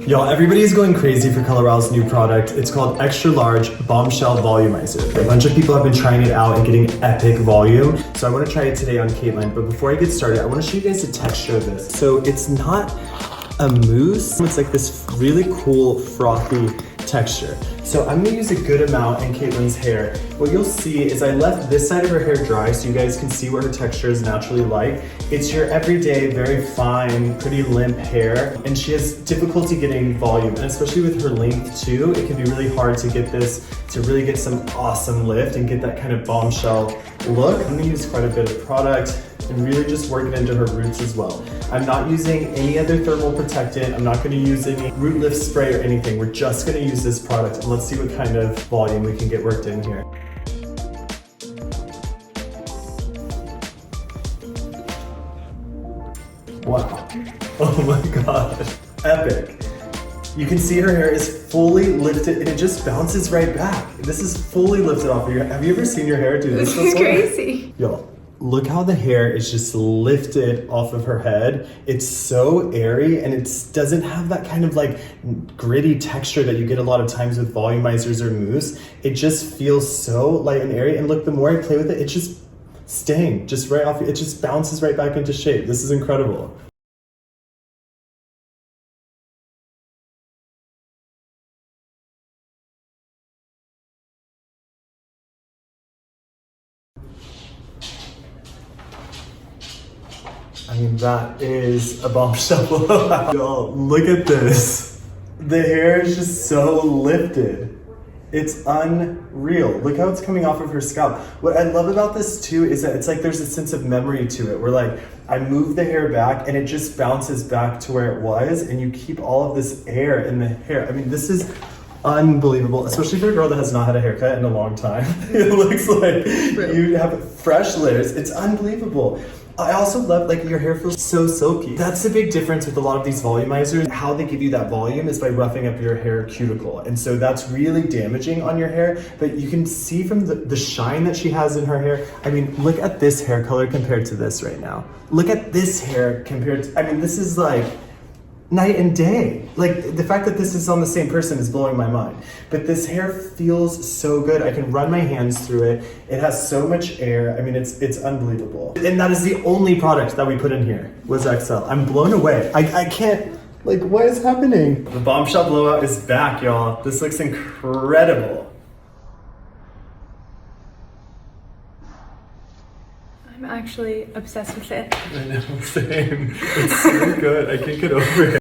Y'all, everybody is going crazy for Color Wow's new product. It's called Xtra Large Bombshell Volumizer. A bunch of people have been trying it out and getting epic volume. So I want to try it today on Caitlin. But before I get started, I want to show you guys the texture of this. So it's not a mousse. It's like this really cool frothy texture. So I'm gonna use a good amount in Caitlin's hair. What you'll see is I left this side of her hair dry so you guys can see what her texture is naturally like. It's your everyday, very fine, pretty limp hair, and she has difficulty getting volume, and especially with her length too, it can be really hard to get this, to really get some awesome lift and get that kind of bombshell look. I'm gonna use quite a bit of product and really just work it into her roots as well. I'm not using any other thermal protectant. I'm not gonna use any root lift spray or anything. We're just gonna use this product, and let's see what kind of volume we can get worked in here. Wow. Oh my gosh. Epic. You can see her hair is fully lifted and it just bounces right back. This is fully lifted off of your, have you ever seen your hair do this before? This is crazy. Yo, look how the hair is just lifted off of her head. It's so airy and it doesn't have that kind of like gritty texture that you get a lot of times with volumizers or mousse. It just feels so light and airy. And look, the more I play with it, it's just staying just right off. It just bounces right back into shape. This is incredible. I mean, that is a bombshell blowout. Y'all, look at this. The hair is just so lifted. It's unreal. Look how it's coming off of her scalp. What I love about this too is that it's like there's a sense of memory to it. Where like, I move the hair back and it just bounces back to where it was, and you keep all of this air in the hair. I mean, this is unbelievable, especially for a girl that has not had a haircut in a long time. It looks like you have fresh layers. It's unbelievable. I also love, like, your hair feels so silky. That's the big difference with a lot of these volumizers. How they give you that volume is by roughing up your hair cuticle. And so that's really damaging on your hair. But you can see from the shine that she has in her hair. I mean, look at this hair color compared to this right now. Look at this hair compared to, I mean, this is like night and day. Like, the fact that this is on the same person is blowing my mind. But this hair feels so good. I can run my hands through it. It has so much air. I mean, it's unbelievable. And that is the only product that we put in here was XL. I'm blown away. I can't, like, what is happening? The bombshell blowout is back, y'all. This looks incredible. I'm actually obsessed with it. I know, same. It's so good. I can't get over it.